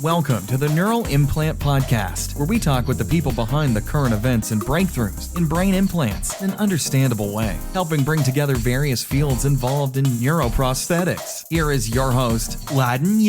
Welcome to the Neural Implant Podcast, where we talk with the people behind the current events and breakthroughs in brain implants in an understandable way, helping bring together various fields involved in neuroprosthetics. Here is your host, Ladan.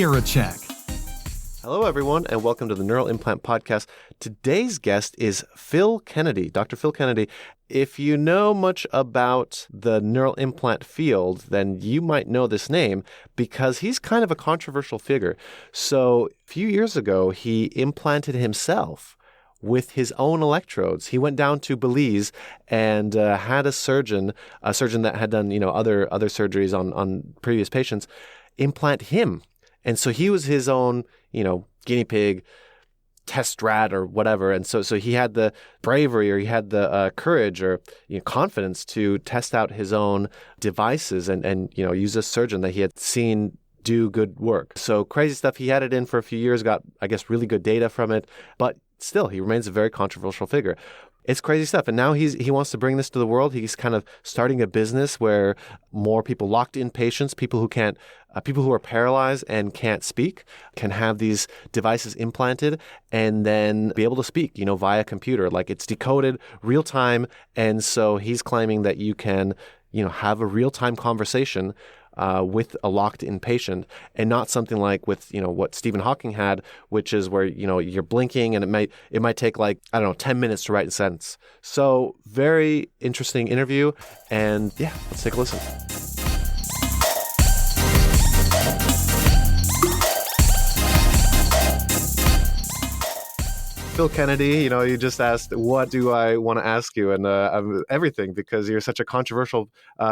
Hello, everyone, and welcome to the Neural Implant Podcast. Today's guest is Phil Kennedy, Dr. Phil Kennedy. If you know much about the neural implant field, then you might know this name because he's kind of a controversial figure. So a few years ago, he implanted himself with his own electrodes. He went down to Belize and had a surgeon that had done other surgeries on previous patients, implant him. And so he was his own, guinea pig, test rat or whatever. And so he had the bravery, or he had the courage or confidence to test out his own devices and use a surgeon that he had seen do good work. So crazy stuff. He had it in for a few years, got, I guess, really good data from it. But still, he remains a very controversial figure. It's crazy stuff. And now he wants to bring this to the world. He's kind of starting a business where more people, locked in patients, people who are paralyzed and can't speak, can have these devices implanted and then be able to speak, via computer. Like, it's decoded real time. And so he's claiming that you can, have a real time conversation with a locked-in patient, and not something like with what Stephen Hawking had, which is where you're blinking and it might take 10 minutes to write a sentence. So very interesting interview, and yeah, let's take a listen. Phil Kennedy, you just asked, what do I want to ask you? And everything, because you're such a controversial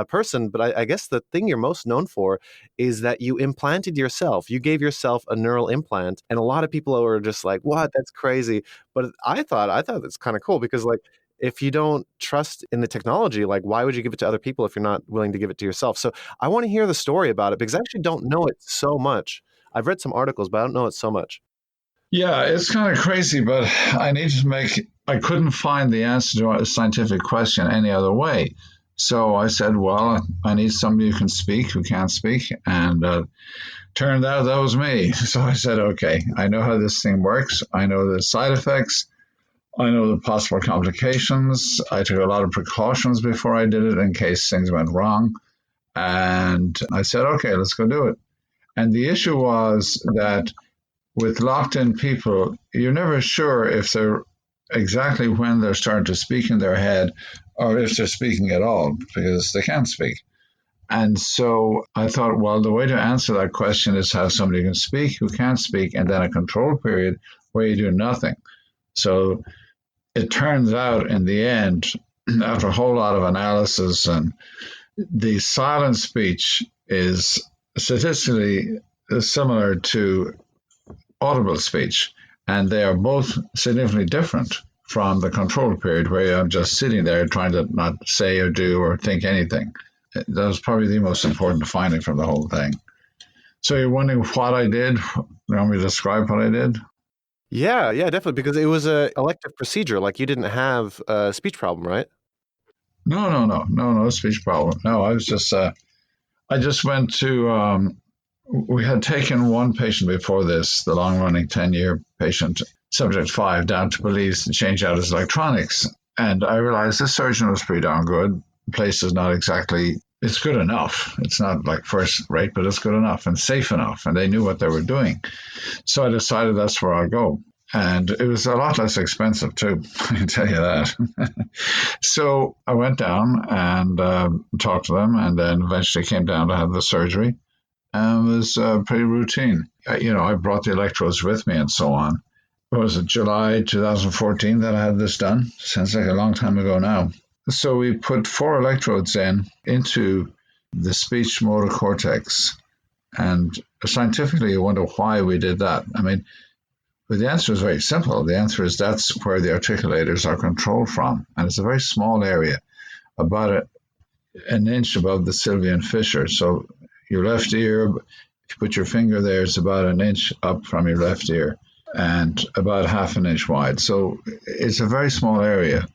person. But I guess the thing you're most known for is that you implanted yourself. You gave yourself a neural implant. And a lot of people were just like, what? That's crazy. But I thought that's kind of cool because, if you don't trust in the technology, why would you give it to other people if you're not willing to give it to yourself? So I want to hear the story about it because I actually don't know it so much. I've read some articles, but I don't know it so much. Yeah, it's kind of crazy, but I couldn't find the answer to a scientific question any other way. So I said, well, I need somebody who can speak, who can't speak. And turned out that was me. So I said, okay, I know how this thing works. I know the side effects. I know the possible complications. I took a lot of precautions before I did it in case things went wrong. And I said, okay, let's go do it. And the issue was that with locked-in people, you're never sure if they're exactly when they're starting to speak in their head or if they're speaking at all, because they can't speak. And so I thought, well, the way to answer that question is have somebody who can speak, who can't speak, and then a control period where you do nothing. So it turns out in the end, after a whole lot of analysis, and the silent speech is statistically similar to audible speech, and they are both significantly different from the control period where I'm just sitting there trying to not say or do or think anything. That was probably the most important finding from the whole thing. So you're wondering what I did? You want me to describe what I did? Yeah, definitely, because it was an elective procedure. You didn't have a speech problem, right? No speech problem. No, I just went to we had taken one patient before this, the long-running 10-year patient, subject 5, down to Belize to change out his electronics. And I realized this surgeon was pretty darn good. The place is not exactly, it's good enough. It's not first rate, but it's good enough and safe enough. And they knew what they were doing. So I decided that's where I'll go. And it was a lot less expensive, too, I can tell you that. So I went down and talked to them, and then eventually came down to have the surgery. And it was pretty routine. I brought the electrodes with me and so on. It was July 2014 that I had this done. Sounds like a long time ago now. So we put 4 electrodes into the speech motor cortex. And scientifically, you wonder why we did that. But the answer is very simple. The answer is that's where the articulators are controlled from. And it's a very small area, about an inch above the sylvian fissure. So your left ear, if you put your finger there, it's about an inch up from your left ear and about half an inch wide. So it's a very small area.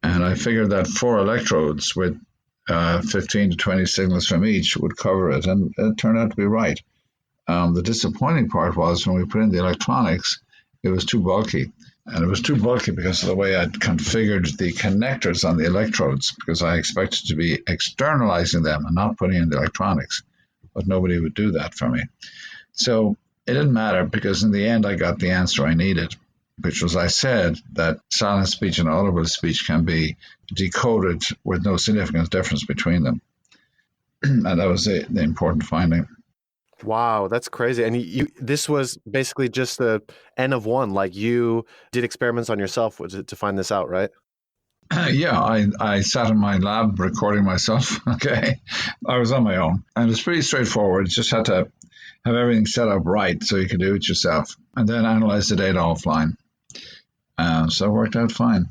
And I figured that 4 electrodes with 15 to 20 signals from each would cover it. And it turned out to be right. The disappointing part was when we put in the electronics, it was too bulky. And it was too bulky because of the way I'd configured the connectors on the electrodes, because I expected to be externalizing them and not putting in the electronics. But nobody would do that for me. So it didn't matter, because in the end, I got the answer I needed, which was, I said that silent speech and audible speech can be decoded with no significant difference between them. And that was the important finding. Wow, that's crazy. And this was basically just the N of one. Like, you did experiments on yourself to find this out, right? Yeah, I sat in my lab recording myself. Okay. I was on my own. And it's pretty straightforward. You just had to have everything set up right so you could do it yourself, and then analyze the data offline. So it worked out fine.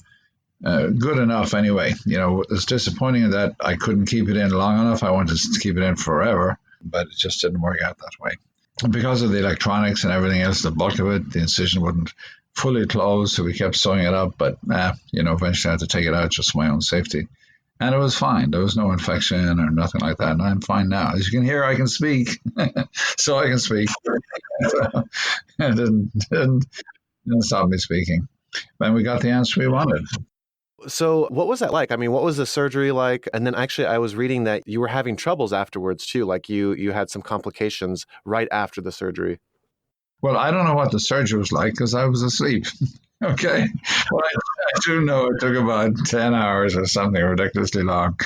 Good enough anyway. It's disappointing that I couldn't keep it in long enough. I wanted to keep it in forever, but it just didn't work out that way. And because of the electronics and everything else, the bulk of it, the incision wouldn't fully close, so we kept sewing it up, but eventually I had to take it out just for my own safety. And it was fine. There was no infection or nothing like that, and I'm fine now. As you can hear, I can speak, so I can speak. So it didn't stop me speaking. And we got the answer we wanted. So what was that like? I mean, what was the surgery like? And then actually, I was reading that you were having troubles afterwards too. Like you had some complications right after the surgery. Well, I don't know what the surgery was like because I was asleep. Okay. Well, I do know it took about 10 hours or something ridiculously long.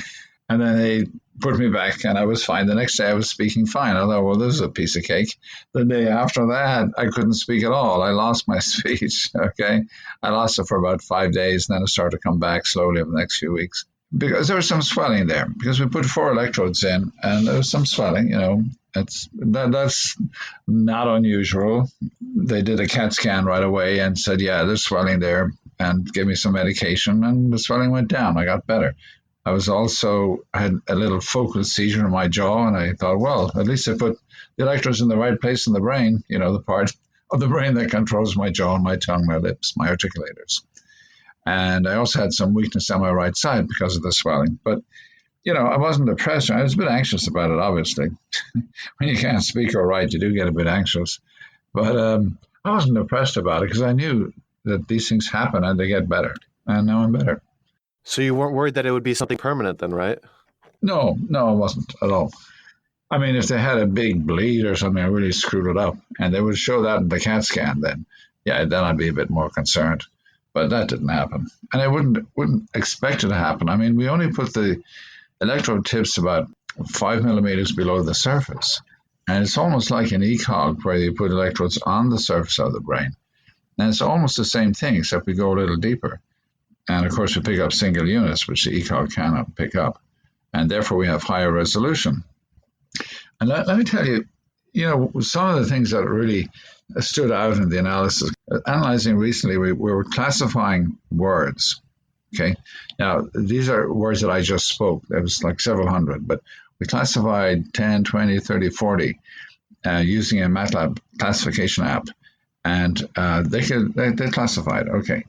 And then they put me back and I was fine. The next day I was speaking fine. I thought, well, this is a piece of cake. The day after that, I couldn't speak at all. I lost my speech. Okay. I lost it for about 5 days, and then it started to come back slowly over the next few weeks. Because there was some swelling there, because we put 4 electrodes in and there was some swelling, that's not unusual. They did a CAT scan right away and said, yeah, there's swelling there, and gave me some medication, and the swelling went down. I got better. I had a little focal seizure in my jaw, and I thought, well, at least I put the electrodes in the right place in the brain, the part of the brain that controls my jaw, my tongue, my lips, my articulators. And I also had some weakness on my right side because of the swelling. But, I wasn't depressed. I was a bit anxious about it, obviously. When you can't speak or write, you do get a bit anxious. But I wasn't depressed about it because I knew that these things happen and they get better. And now I'm better. So you weren't worried that it would be something permanent then, right? No, I wasn't at all. I mean, if they had a big bleed or something, I really screwed it up, and they would show that in the CAT scan, then I'd be a bit more concerned. But that didn't happen, and I wouldn't expect it to happen. I mean, we only put the electrode tips about 5 millimeters below the surface, and it's almost like an ECOG where you put electrodes on the surface of the brain, and it's almost the same thing except we go a little deeper. And of course, we pick up single units, which the ECOG cannot pick up, and therefore we have higher resolution. And let me tell you, some of the things that really stood out in the analysis. Analyzing recently, we were classifying words. Okay. Now, these are words that I just spoke. There was like several hundred, but we classified 10, 20, 30, 40 using a MATLAB classification app. And they classified. Okay.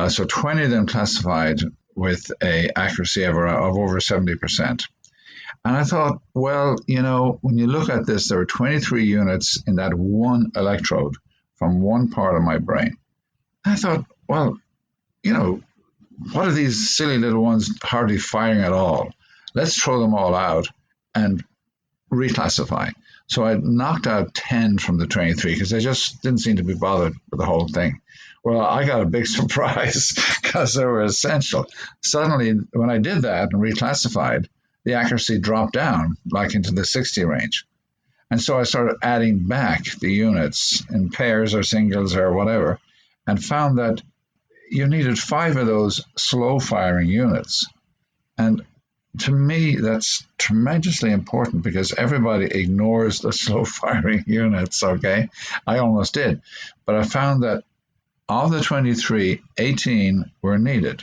So 20 of them classified with a accuracy of over 70%. And I thought, well, when you look at this, there are 23 units in that one electrode from one part of my brain. And I thought, well, what are these silly little ones hardly firing at all? Let's throw them all out and reclassify. So I knocked out 10 from the 23 because they just didn't seem to be bothered with the whole thing. Well, I got a big surprise because they were essential. Suddenly, when I did that and reclassified, the accuracy dropped down like into the 60 range. And so I started adding back the units in pairs or singles or whatever, and found that you needed 5 of those slow firing units. And to me, that's tremendously important because everybody ignores the slow firing units, okay? I almost did. But I found that of the 23, 18 were needed.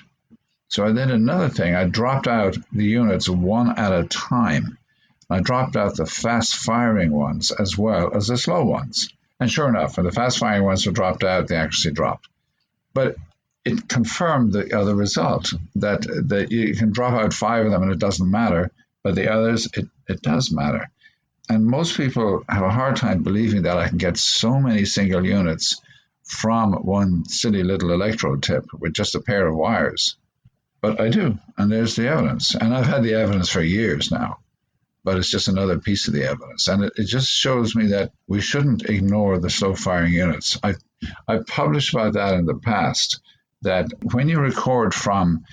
So I did another thing. I dropped out the units one at a time. I dropped out the fast-firing ones as well as the slow ones. And sure enough, when the fast-firing ones were dropped out, the accuracy dropped. But it confirmed the other result, that you can drop out 5 of them and it doesn't matter, but the others, it does matter. And most people have a hard time believing that I can get so many single units from one silly little electrode tip with just a pair of wires. But I do, and there's the evidence. And I've had the evidence for years now, but it's just another piece of the evidence. And it just shows me that we shouldn't ignore the slow firing units. I've published about that in the past, that when you record from,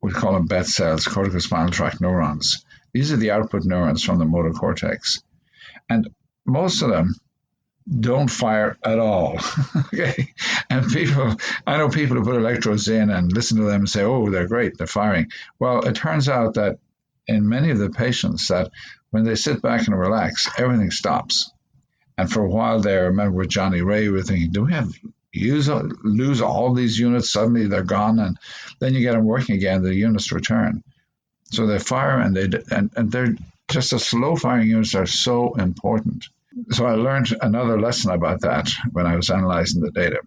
we call them BET cells, corticospinal tract neurons, these are the output neurons from the motor cortex. And most of them don't fire at all. Okay. And I know people who put electrodes in and listen to them and say, oh, they're great, they're firing. Well, it turns out that in many of the patients, that when they sit back and relax, everything stops. And for a while there, I remember with Johnny Ray, we were thinking, do we lose all these units? Suddenly they're gone. And then you get them working again, the units return. So they fire, and they're just the slow firing units are so important. So I learned another lesson about that when I was analyzing the data.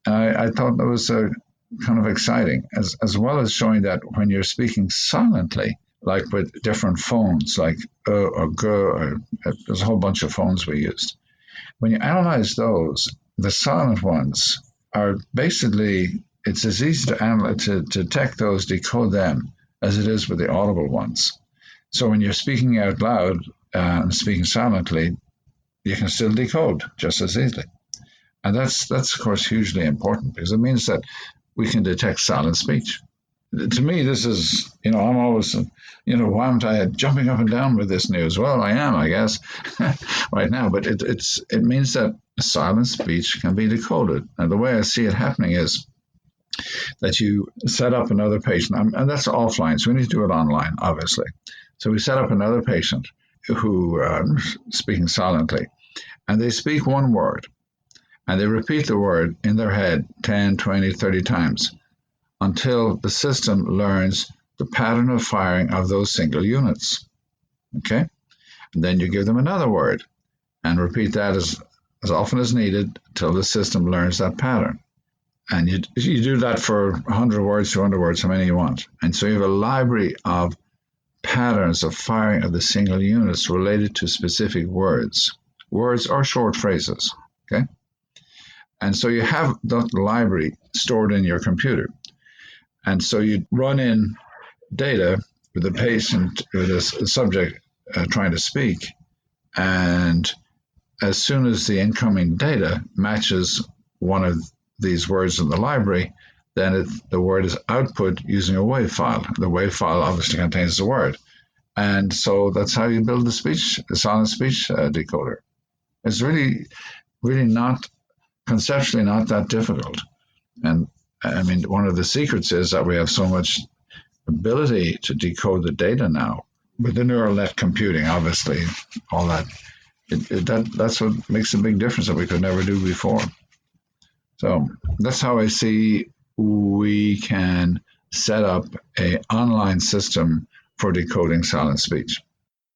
And I thought that was kind of exciting, as well as showing that when you're speaking silently, like with different phones, like or G, or there's a whole bunch of phones we used. When you analyze those, the silent ones are basically, it's as easy to detect those, decode them, as it is with the audible ones. So when you're speaking out loud and speaking silently, you can still decode just as easily. And that's of course hugely important, because it means that we can detect silent speech. To me, this is, I'm always, why am I jumping up and down with this news? Well, I am, I guess, right now. But it means that silent speech can be decoded. And the way I see it happening is that you set up another patient, and that's offline, so we need to do it online, obviously. So we set up another patient who speaking silently, and they speak one word, and they repeat the word in their head 10, 20, 30 times until the system learns the pattern of firing of those single units. Okay? And then you give them another word and repeat that as often as needed till the system learns that pattern. And you do that for 100 words, 200 words, how many you want. And so you have a library of patterns of firing of the single units related to specific words or short phrases. Okay? And so you have that library stored in your computer. And so you run in data with the patient, with the subject trying to speak. And as soon as the incoming data matches one of these words in the library, then the word is output using a WAV file. The WAV file obviously contains the word. And so that's how you build the silent speech decoder. It's really, really not, conceptually not that difficult. And I mean, one of the secrets is that we have so much ability to decode the data now with the neural net computing, obviously, all that. That's what makes a big difference that we could never do before. So that's how I see we can set up an online system for decoding silent speech.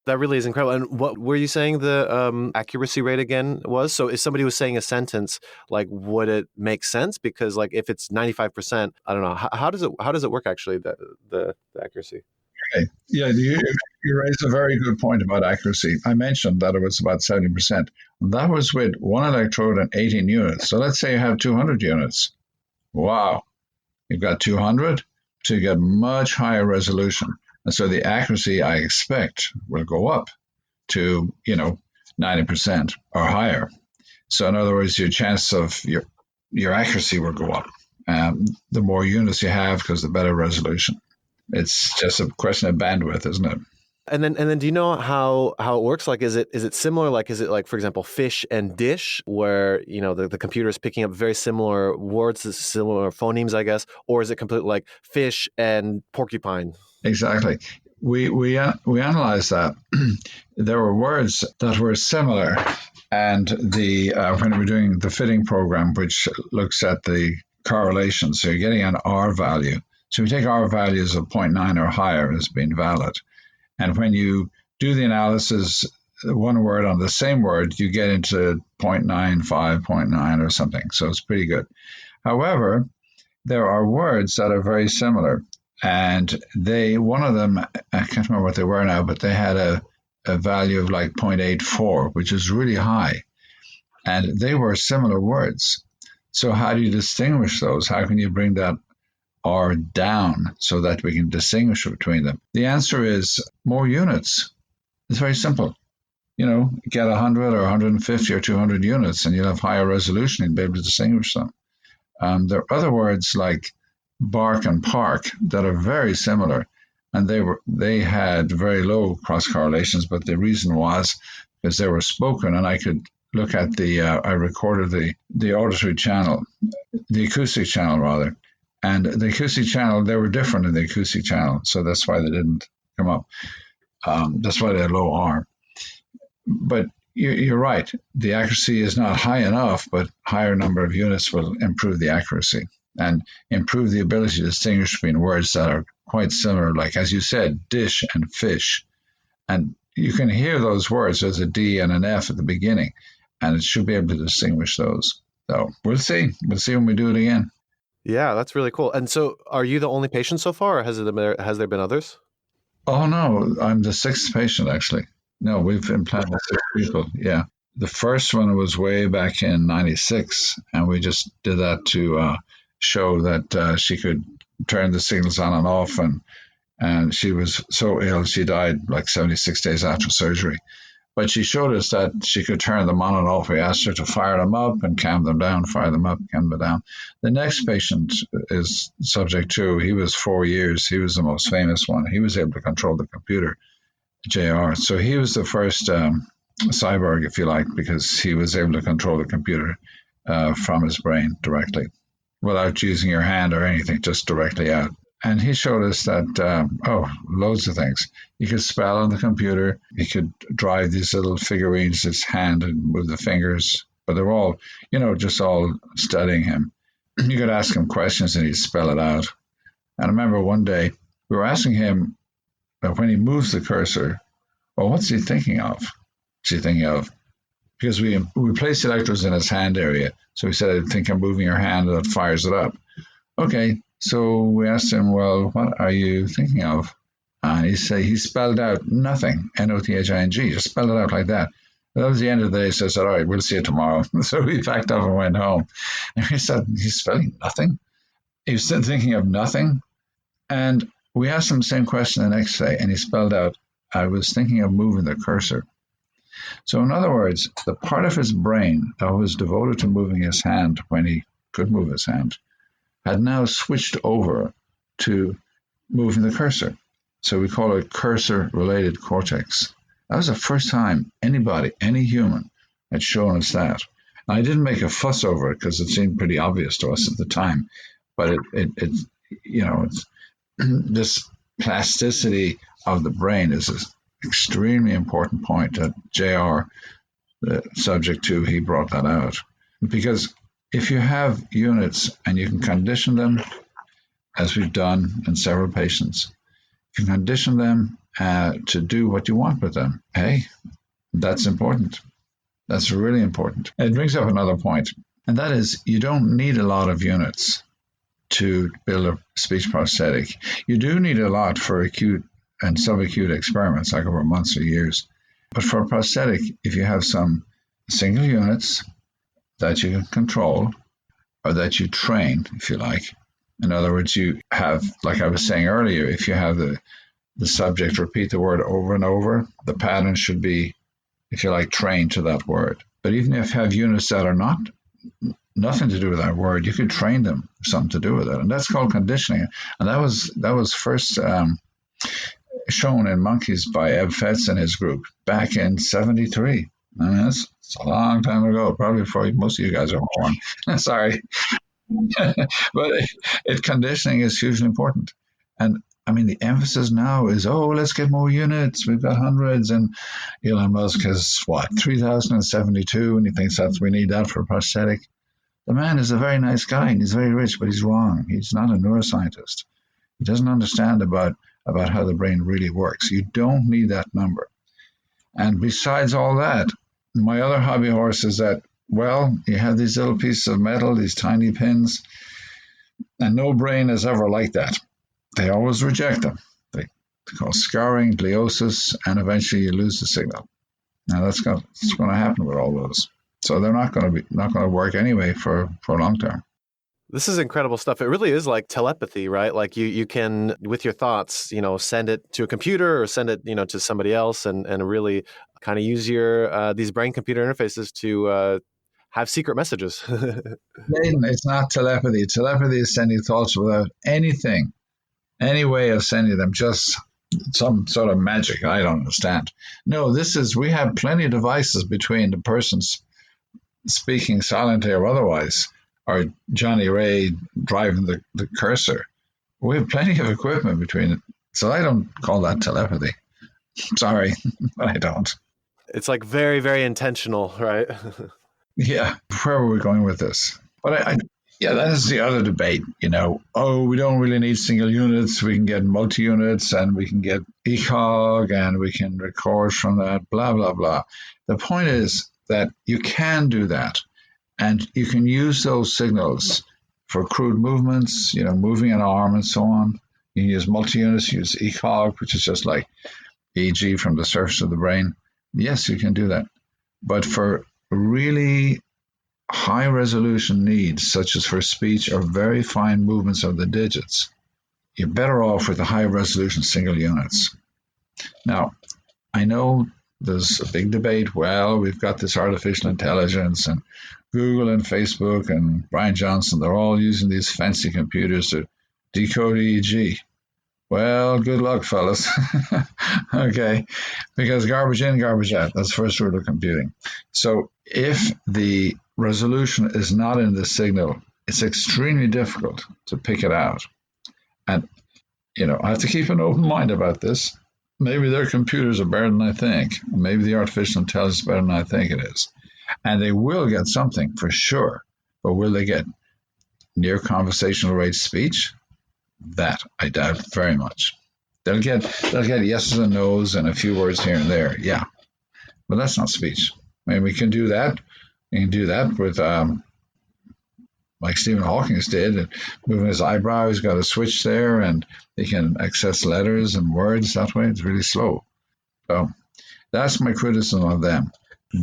That really is incredible. And what were you saying the accuracy rate again was? So if somebody was saying a sentence, like, would it make sense? Because like if it's 95%, I don't know. How does it work actually, the accuracy? Okay. Yeah, you raised a very good point about accuracy. I mentioned that it was about 70%. That was with one electrode and 18 units. So let's say you have 200 units. Wow. You've got 200, so you get much higher resolution. And so the accuracy, I expect, will go up to, 90% or higher. So in other words, your chance of your accuracy will go up. The more units you have, because the better resolution. It's just a question of bandwidth, isn't it? And then do you know how it works? Like, is it similar? Like, is it like, for example, fish and dish, where, the computer is picking up very similar words, similar phonemes, I guess? Or is it completely like fish and porcupine? Exactly. We analyzed that. There were words that were similar, and when we're doing the fitting program, which looks at the correlation, so you're getting an R value. So we take R values of 0.9 or higher as being valid. And when you do the analysis, one word on the same word, you get into 0.95, 0.9 or something. So it's pretty good. However, there are words that are very similar. And one of them, I can't remember what they were now, but they had a a value of like 0.84, which is really high. And they were similar words. So how do you distinguish those? How can you bring that R down so that we can distinguish between them? The answer is more units. It's very simple. Get 100 or 150 or 200 units and you'll have higher resolution and be able to distinguish them. There are other words like bark and park that are very similar, and they had very low cross correlations, but the reason was because they were spoken, and I could look at I recorded the auditory channel, the acoustic channel rather, and the acoustic channel, they were different in the acoustic channel, so that's why they didn't come up. That's why they had low R. But you're right. The accuracy is not high enough, but higher number of units will improve the accuracy and improve the ability to distinguish between words that are quite similar, like, as you said, dish and fish. And you can hear those words. There's a D and an F at the beginning, and it should be able to distinguish those. So we'll see. We'll see when we do it again. Yeah, that's really cool. And so are you the only patient so far, or has there been others? Oh, no, I'm the sixth patient, actually. No, we've implanted 6 people. Yeah. The first one was way back in 96, and we just did that to show that she could turn the signals on and off, and she was so ill, she died like 76 days after surgery. But she showed us that she could turn them on and off. We asked her to fire them up and calm them down, fire them up, calm them down. The next patient is subject to, he was 4 years. He was the most famous one. He was able to control the computer, JR. So he was the first cyborg, if you like, because he was able to control the computer from his brain directly without using your hand or anything, just directly out. And he showed us that, loads of things. He could spell on the computer. He could drive these little figurines, his hand, and move the fingers. But they're all, just all studying him. You could ask him questions and he'd spell it out. And I remember one day we were asking him, when he moves the cursor, well, what's he thinking of? What's he thinking of? Because we placed electrodes in his hand area. So he said, I think I'm moving your hand, and that fires it up. Okay. So we asked him, well, what are you thinking of? And he spelled out nothing, N-O-T-H-I-N-G, just spelled it out like that. That was the end of the day. So I said, all right, we'll see you tomorrow. So we packed up and went home. And he said, he's spelling nothing? He was still thinking of nothing? And we asked him the same question the next day, and he spelled out, I was thinking of moving the cursor. So in other words, the part of his brain that was devoted to moving his hand when he could move his hand had now switched over to moving the cursor. So we call it cursor-related cortex. That was the first time anybody, any human, had shown us that. And I didn't make a fuss over it because it seemed pretty obvious to us at the time. But it's this plasticity of the brain is an extremely important point that JR, the subject to, he brought that out. Because if you have units and you can condition them, as we've done in several patients, you can condition them to do what you want with them. Hey, that's important. That's really important. It brings up another point, and that is you don't need a lot of units to build a speech prosthetic. You do need a lot for acute and subacute experiments, like over months or years. But for a prosthetic, if you have some single units that you can control or that you train, if you like. In other words, you have, like I was saying earlier, if you have the subject repeat the word over and over, the pattern should be, if you like, trained to that word. But even if you have units that are nothing to do with that word, you could train them something to do with it. And that's called conditioning. And that was first shown in monkeys by Eb Fetz and his group back in 73. I mean, it's a long time ago, probably before most of you guys are born. Sorry. But conditioning is hugely important. And I mean, the emphasis now is, let's get more units. We've got hundreds. And Elon Musk has, 3,072, and he thinks we need that for a prosthetic. The man is a very nice guy, and he's very rich, but he's wrong. He's not a neuroscientist. He doesn't understand about how the brain really works. You don't need that number. And besides all that, my other hobby horse is that, you have these little pieces of metal, these tiny pins, and no brain has ever liked that. They always reject them. called scarring, gliosis, and eventually you lose the signal. Now that's going to happen with all those. So they're not going to work anyway for long term. This is incredible stuff. It really is like telepathy, right? Like you can, with your thoughts, send it to a computer or send it, to somebody else and really kind of use your these brain computer interfaces to have secret messages. Ladan, it's not telepathy. Telepathy is sending thoughts without any way of sending them, just some sort of magic. I don't understand. No, we have plenty of devices between the persons speaking silently or otherwise, or Johnny Ray driving the cursor. We have plenty of equipment between it. So I don't call that telepathy. Sorry, but I don't. It's like very, very intentional, right? Yeah. Where were we going with this? But that is the other debate, Oh, we don't really need single units. We can get multi-units and we can get ECOG and we can record from that, blah, blah, blah. The point is that you can do that. And you can use those signals for crude movements, moving an arm and so on. You can use multi-units, use ECOG, which is just like EEG from the surface of the brain. Yes, you can do that. But for really high resolution needs, such as for speech or very fine movements of the digits, you're better off with the high resolution single units. Now, I know there's a big debate. Well, we've got this artificial intelligence and Google and Facebook and Brian Johnson, they're all using these fancy computers to decode EEG. Well, good luck, fellas. Okay, because garbage in, garbage out. That's the first rule of computing. So if the resolution is not in the signal, it's extremely difficult to pick it out. And, I have to keep an open mind about this. Maybe their computers are better than I think. Maybe the artificial intelligence is better than I think it is. And they will get something for sure. But will they get near conversational rate speech? That I doubt very much. They'll get yeses and nos and a few words here and there. Yeah. But that's not speech. I mean, we can do that. We can do that with like Stephen Hawking did, moving his eyebrow. He's got a switch there, and he can access letters and words that way. It's really slow. So that's my criticism of them.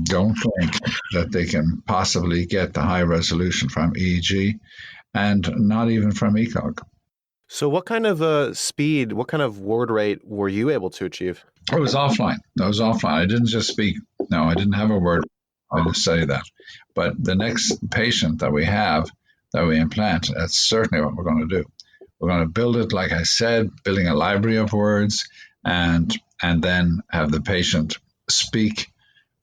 Don't think that they can possibly get the high resolution from EEG, and not even from ECOG. So what kind of speed, what kind of word rate were you able to achieve? It was offline. I didn't just speak. No, I didn't have a word. I didn't say that. But the next patient that we implant, that's certainly what we're going to do. We're going to build it, like I said, building a library of words, and then have the patient speak,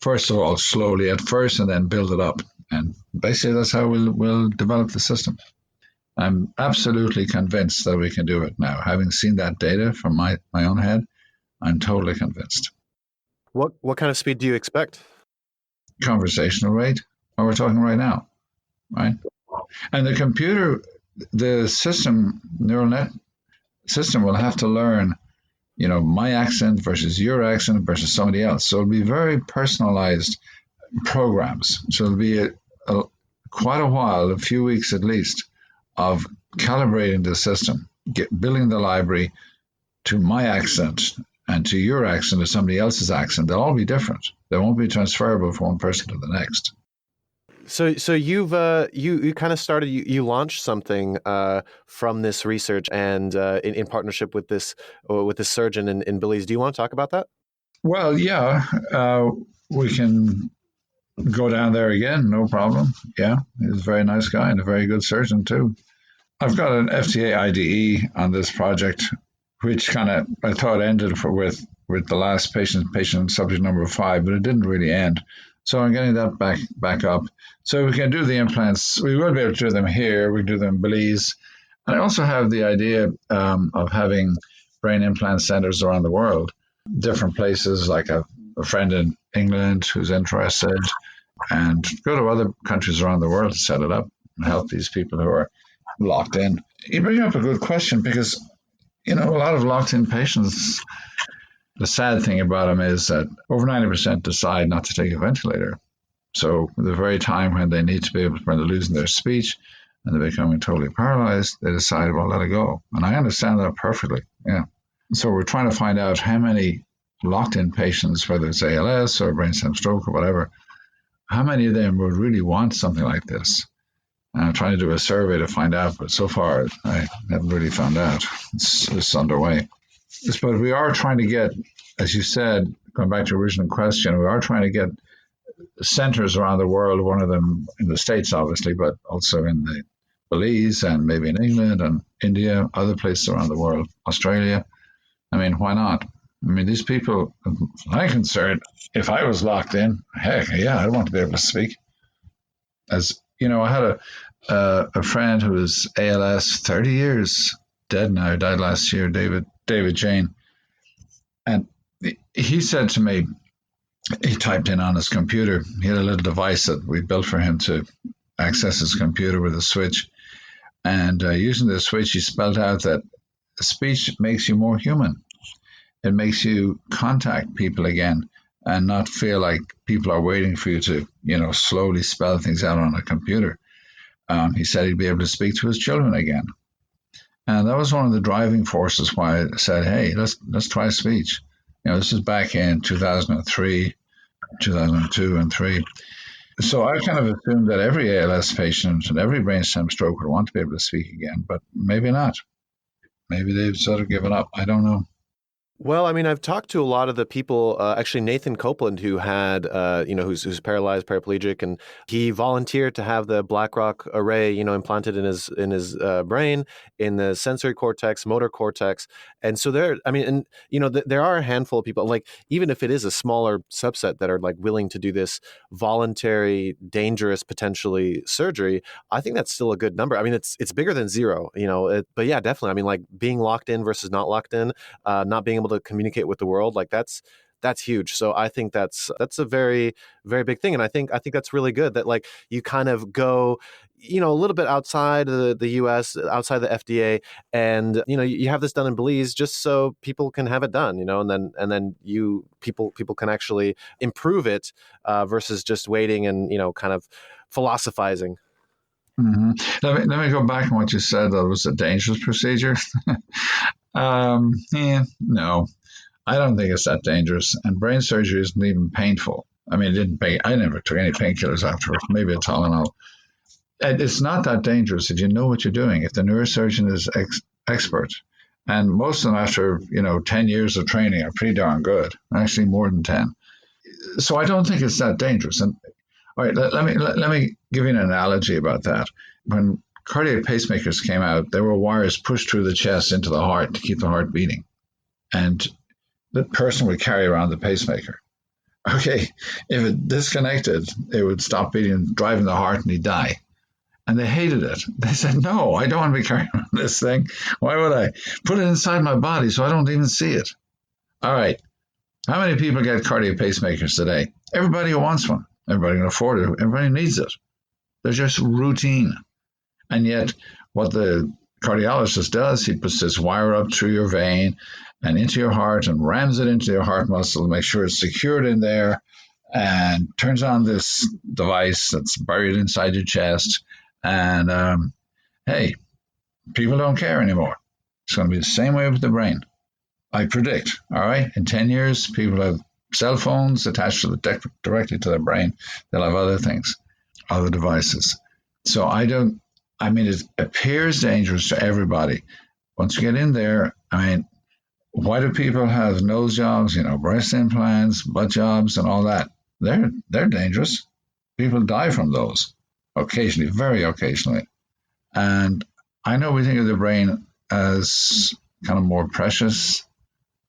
first of all, slowly at first, and then build it up. And basically, that's how we'll develop the system. I'm absolutely convinced that we can do it now. Having seen that data from my own head, I'm totally convinced. What kind of speed do you expect? Conversational rate, what we're talking right now, right? And the computer, the system, neural net system will have to learn, my accent versus your accent versus somebody else. So it'll be very personalized programs. So it'll be quite a while, a few weeks at least, of calibrating the system, building the library to my accent and to your accent or somebody else's accent. They'll all be different. They won't be transferable from one person to the next. So you've you kind of started, you launched something from this research and in partnership with this surgeon in Belize. Do you want to talk about that? Well, yeah, we can go down there again, no problem. Yeah, he's a very nice guy and a very good surgeon too. I've got an FDA IDE on this project, which kind of I thought ended with the last patient subject number 5, but it didn't really end. So I'm getting that back up. So we can do the implants. We will be able to do them here. We can do them in Belize. And I also have the idea of having brain implant centers around the world, different places, like a friend in England who's interested, and go to other countries around the world to set it up and help these people who are locked in. You bring up a good question because, a lot of locked in patients, the sad thing about them is that over 90% decide not to take a ventilator. So the very time when they need to be able to, when they're losing their speech and they're becoming totally paralyzed, they decide, well, let it go. And I understand that perfectly. Yeah. So we're trying to find out how many locked-in patients, whether it's ALS or brainstem stroke or whatever, how many of them would really want something like this? And I'm trying to do a survey to find out, but so far I haven't really found out. It's underway. But we are trying to get, as you said, going back to your original question, we are trying to get centers around the world, one of them in the States, obviously, but also in the Belize and maybe in England and India, other places around the world, Australia. I mean, why not? I mean, these people, I'm concerned, if I was locked in, heck, yeah, I'd want to be able to speak. As you know, I had a friend who was ALS, 30 years, dead now, died last year, David Jane. And he said to me, he typed in on his computer, he had a little device that we built for him to access his computer with a switch. And using the switch, he spelled out that speech makes you more human. It makes you contact people again and not feel like people are waiting for you to, slowly spell things out on a computer. He said he'd be able to speak to his children again. And that was one of the driving forces why I said, hey, let's try speech. This is back in 2003, 2002 and 3. So I kind of assumed that every ALS patient and every brainstem stroke would want to be able to speak again, but maybe not. Maybe they've sort of given up. I don't know. Well, I mean, I've talked to a lot of the people, actually Nathan Copeland, who had, who's paralyzed, paraplegic, and he volunteered to have the BlackRock array, implanted in his brain, in the sensory cortex, motor cortex. And so there are a handful of people, like, even if it is a smaller subset that are like willing to do this voluntary, dangerous, potentially surgery, I think that's still a good number. I mean, it's bigger than zero, but yeah, definitely. I mean, like being locked in versus not locked in, not being able to communicate with the world, like that's huge. So I think that's a very, very big thing. And I think that's really good that like you kind of go, a little bit outside the US, outside the FDA, and you have this done in Belize just so people can have it done, and then people can actually improve it versus just waiting and kind of philosophizing. Mm-hmm. Let me go back on what you said. That was a dangerous procedure. No, I don't think it's that dangerous. And brain surgery isn't even painful. I mean, I never took any painkillers afterwards, maybe a Tylenol. It's not that dangerous if you know what you're doing, if the neurosurgeon is expert. And most of them, after 10 years of training, are pretty darn good, actually more than 10. So I don't think it's that dangerous. And all right, let me give you an analogy about that. When cardiac pacemakers came out, there were wires pushed through the chest into the heart to keep the heart beating. And the person would carry around the pacemaker. Okay, if it disconnected, it would stop beating, driving the heart, and he'd die. And they hated it. They said, no, I don't want to be carrying around this thing. Why would I? Put it inside my body so I don't even see it. All right, how many people get cardiac pacemakers today? Everybody who wants one. Everybody can afford it. Everybody needs it. They're just routine. And yet, what the cardiologist does, he puts this wire up through your vein and into your heart and rams it into your heart muscle to make sure it's secured in there and turns on this device that's buried inside your chest. And hey, people don't care anymore. It's going to be the same way with the brain. I predict, all right, in 10 years, people have cell phones attached directly to their brain. They'll have other things, other devices. So it appears dangerous to everybody. Once you get in there, why do people have nose jobs, breast implants, butt jobs, and all that? They're dangerous. People die from those occasionally, very occasionally. And I know we think of the brain as kind of more precious,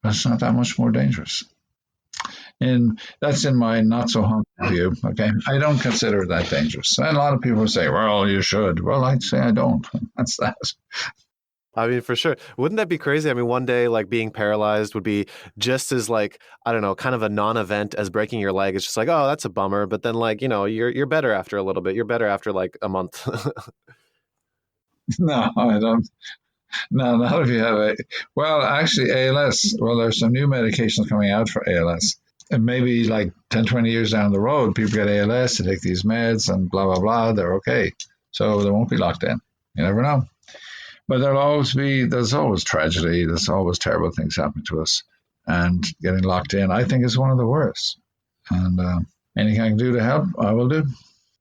but it's not that much more dangerous. And that's in my not so humble view. Okay, I don't consider it that dangerous. And a lot of people say, "Well, you should." Well, I'd say I don't. That's that. I mean, for sure. Wouldn't that be crazy? I mean, one day, like being paralyzed would be just as like, I don't know, kind of a non-event as breaking your leg. It's just like, oh, that's a bummer. But then like, you're better after a little bit. You're better after like a month. No, I don't. No, not if you have actually ALS. Well, there's some new medications coming out for ALS. And maybe like 10, 20 years down the road, people get ALS, they take these meds and blah, blah, blah. They're okay. So they won't be locked in. You never know. But there's always tragedy. There's always terrible things happening to us. And getting locked in, I think, is one of the worst. And anything I can do to help, I will do.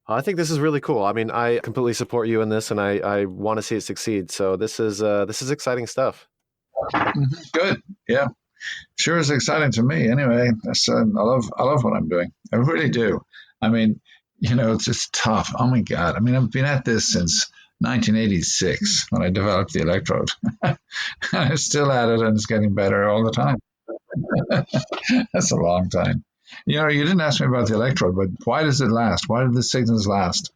I think this is really cool. I mean, I completely support you in this, and I want to see it succeed. So this is exciting stuff. Good. Yeah. Sure is exciting to me. Anyway, I love what I'm doing. I really do. I mean, it's just tough. Oh my God. I mean, I've been at this since 1986 when I developed the electrode. I'm still at it, and it's getting better all the time. That's a long time. You didn't ask me about the electrode, but why does it last? Why do the signals last?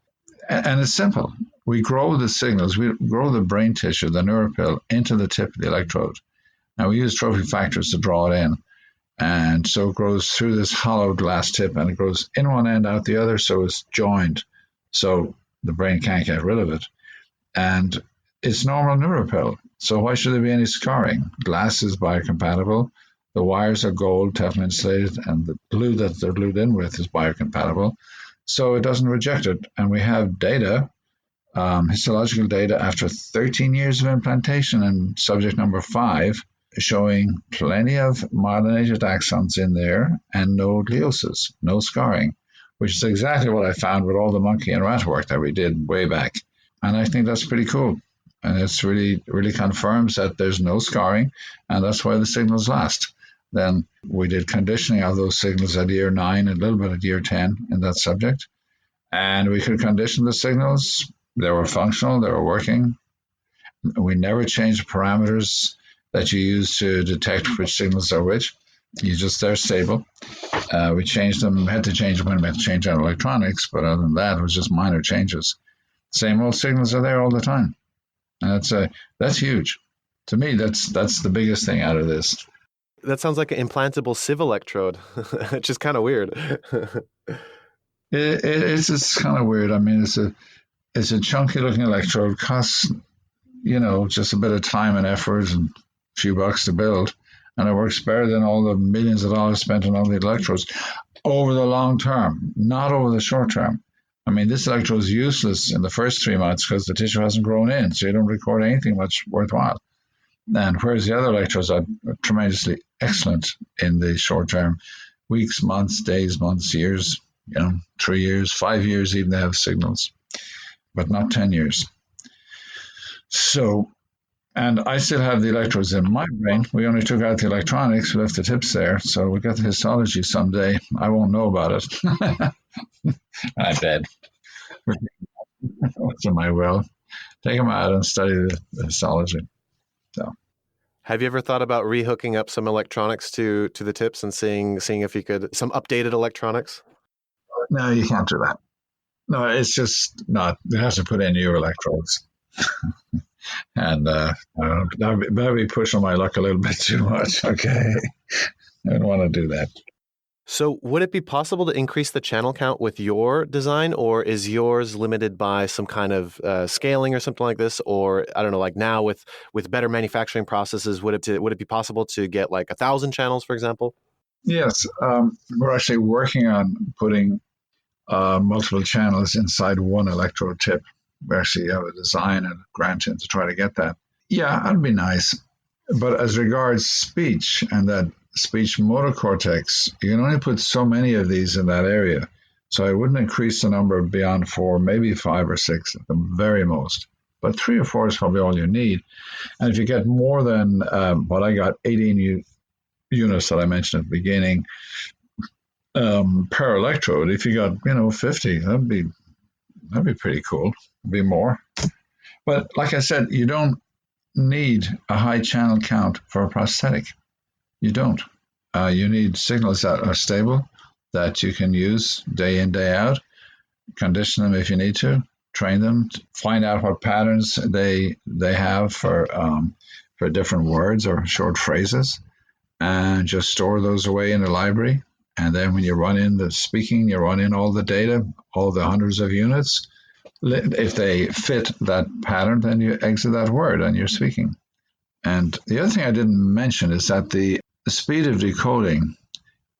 And it's simple. We grow the signals, we grow the brain tissue, the neuropil, into the tip of the electrode. Now, we use trophic factors to draw it in. And so it grows through this hollow glass tip, and it grows in one end, out the other, so it's joined. So the brain can't get rid of it. And it's normal neuropil. So why should there be any scarring? Glass is biocompatible. The wires are gold, Teflon insulated, and the glue that they're glued in with is biocompatible. So it doesn't reject it. And we have data, histological data after 13 years of implantation, and subject number 5, showing plenty of myelinated axons in there and no gliosis, no scarring, which is exactly what I found with all the monkey and rat work that we did way back. And I think that's pretty cool. And it's really, really confirms that there's no scarring, and that's why the signals last. Then we did conditioning of those signals at year 9 and a little bit at year 10 in that subject. And we could condition the signals. They were functional, they were working. We never changed parameters that you use to detect which signals are which. They're stable. We changed them, had to change them when we had to change out electronics, but other than that, it was just minor changes. Same old signals are there all the time. And that's huge. To me, that's the biggest thing out of this. That sounds like an implantable sieve electrode. It's just kind of weird. It's just kind of weird. I mean, it's a chunky looking electrode, costs, just a bit of time and effort and a few bucks to build. And it works better than all the millions of dollars spent on all the electrodes over the long term, not over the short term. I mean, this electrode is useless in the first 3 months because the tissue hasn't grown in, so you don't record anything much worthwhile. And whereas the other electrodes are tremendously excellent in the short term, weeks, months, days, months, years, 3 years, 5 years, even they have signals, but not 10 years. So, and I still have the electrodes in my brain. We only took out the electronics, we left the tips there. So we got the histology someday. I won't know about it. I bet. What's in my will? Take them out and study the histology. So, have you ever thought about rehooking up some electronics to the tips and seeing if you could some updated electronics? No, you can't do that. No, it's just not. You have to put in new electrodes. And that'd be pushing my luck a little bit too much. Okay, I don't want to do that. So would it be possible to increase the channel count with your design, or is yours limited by some kind of scaling or something like this? Or I don't know, like now with better manufacturing processes, would it be possible to get like 1,000 channels, for example? Yes, we're actually working on putting multiple channels inside one electrode tip. We actually have a design and a grant in to try to get that. Yeah, that'd be nice. But as regards speech and that speech motor cortex, you can only put so many of these in that area. So I wouldn't increase the number beyond 4, maybe 5 or 6 at the very most. But 3 or 4 is probably all you need. And if you get more than what I got, 18 units that I mentioned at the beginning, per electrode, if you got 50, that'd be pretty cool. It'd be more. But like I said, you don't need a high channel count for a prosthetic. You don't. You need signals that are stable, that you can use day in, day out, condition them if you need to, train them, find out what patterns they have for different words or short phrases, and just store those away in the library. And then when you run in the speaking, you run in all the data, all the hundreds of units. If they fit that pattern, then you exit that word and you're speaking. And the other thing I didn't mention is that the speed of decoding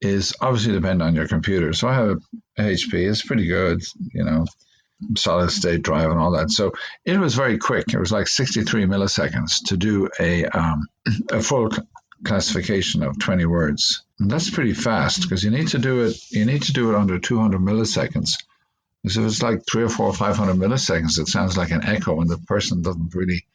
is obviously dependent on your computer. So I have a HP, it's pretty good, solid state drive and all that. So it was very quick. It was like 63 milliseconds to do a full classification of 20 words. And that's pretty fast because you need to do it under 200 milliseconds. Because if it's like 300 or 400 or 500 milliseconds, it sounds like an echo and the person doesn't really,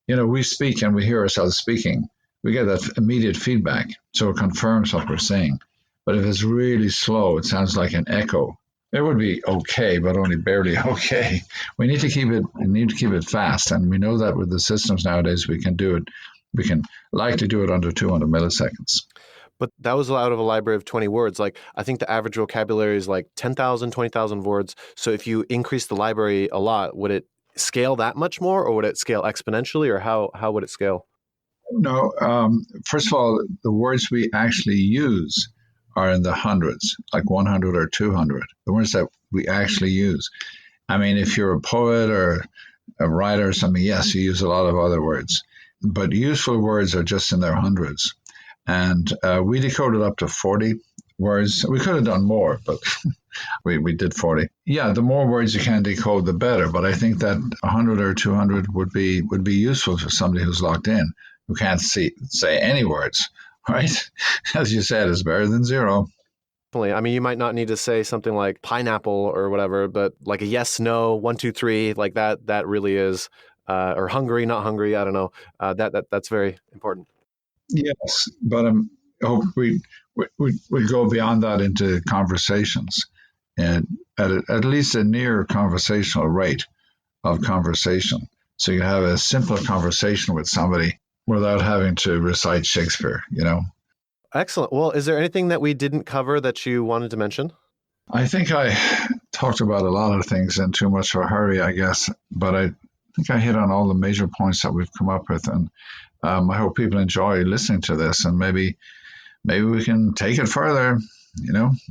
we speak and we hear ourselves speaking. We get that immediate feedback. So it confirms what we're saying. But if it's really slow, it sounds like an echo. It would be okay, but only barely okay. We need to keep it fast. And we know that with the systems nowadays, we can do it. We can likely do it under 200 milliseconds. But that was out of a library of 20 words. Like, I think the average vocabulary is like 10,000, 20,000 words. So if you increase the library a lot, would it scale that much more, or would it scale exponentially, or how would it scale? No. First of all, the words we actually use are in the hundreds, like 100 or 200. The words that we actually use. I mean, if you're a poet or a writer or something, yes, you use a lot of other words. But useful words are just in their hundreds. And we decoded up to 40 words. We could have done more, but we did 40. Yeah, the more words you can decode, the better. But I think that 100 or 200 would be useful for somebody who's locked in, who can't say any words, right? As you said, it's better than zero. I mean, you might not need to say something like pineapple or whatever, but like a yes, no, 1, 2, 3, like that really is, or hungry, not hungry. I don't know. That's very important. Yes, but I hope we go beyond that into conversations, and at least a near conversational rate of conversation. So you have a simple conversation with somebody without having to recite Shakespeare, Excellent. Well, is there anything that we didn't cover that you wanted to mention? I think I talked about a lot of things in too much of a hurry, I guess, but I think I hit on all the major points that we've come up with, and I hope people enjoy listening to this, and maybe we can take it further,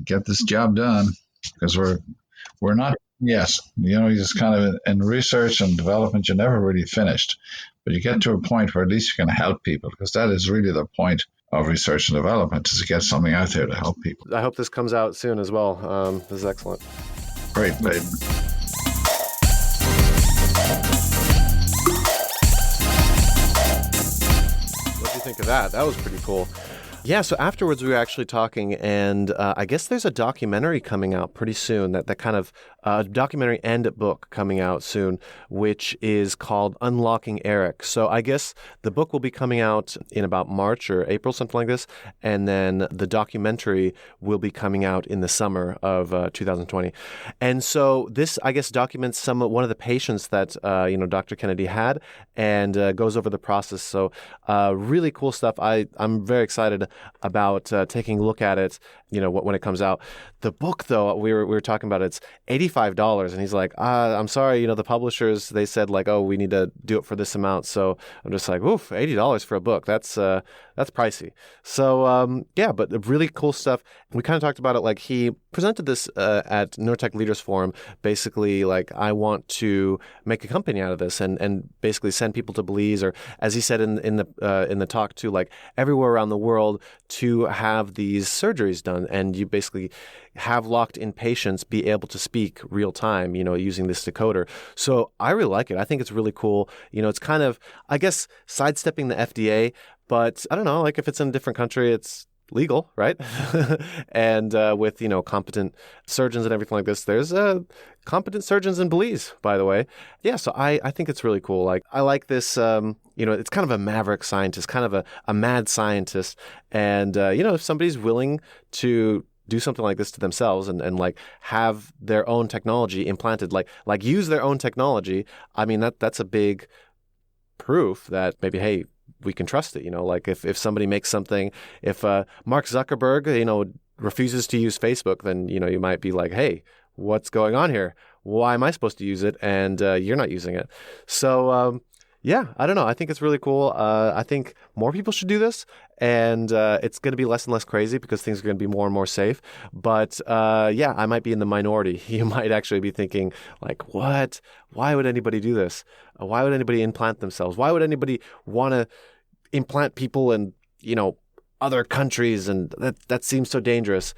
get this job done, because we're not, yes, you just kind of in research and development, you're never really finished, but you get to a point where at least you can help people, because that is really the point of research and development, is to get something out there to help people. I hope this comes out soon as well. This is excellent. Great, babe. Think of that. That was pretty cool. Yeah, so afterwards we were actually talking, and I guess there's a documentary coming out pretty soon, that kind of documentary and a book coming out soon, which is called Unlocking Eric. So I guess the book will be coming out in about March or April, something like this, and then the documentary will be coming out in the summer of 2020. And so this, I guess, documents one of the patients that Dr. Kennedy had, and goes over the process. So really cool stuff. I'm very excited about taking a look at it, when it comes out. The book, though, we were talking about, it's $85, and he's like, I'm sorry, the publishers, they said like, oh, we need to do it for this amount. So I'm just like, oof, $80 for a book. That's pricey. So yeah, but really cool stuff. We kind of talked about it, like he presented this at Neurotech Leaders Forum, basically like, I want to make a company out of this and basically send people to Belize, or as he said in the talk too, like everywhere around the world, to have these surgeries done, and you basically have locked in patients be able to speak real time, using this decoder. So I really like it. I think it's really cool. It's kind of, I guess, sidestepping the FDA, but I don't know, like if it's in a different country, it's legal, right? And with, competent surgeons and everything like this, there's competent surgeons in Belize, by the way. Yeah, so I think it's really cool. Like, I like this, it's kind of a maverick scientist, kind of a mad scientist. And, if somebody's willing to do something like this to themselves and like have their own technology implanted, like use their own technology, I mean, that's a big proof that maybe, hey, we can trust it, like if somebody makes something, if Mark Zuckerberg, refuses to use Facebook, then, you might be like, hey, what's going on here? Why am I supposed to use it? And you're not using it. So, yeah, I don't know. I think it's really cool. I think more people should do this, and it's going to be less and less crazy because things are going to be more and more safe. But yeah, I might be in the minority. You might actually be thinking like, what? Why would anybody do this? Why would anybody implant themselves? Why would anybody want to implant people in, other countries? And that seems so dangerous.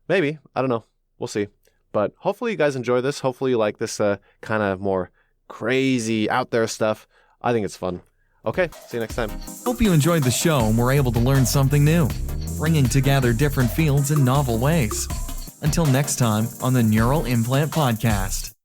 Maybe. I don't know. We'll see. But hopefully you guys enjoy this. Hopefully you like this kind of more crazy, out there stuff. I think it's fun. Okay, see you next time. Hope you enjoyed the show and were able to learn something new, bringing together different fields in novel ways. Until next time on the Neural Implant Podcast.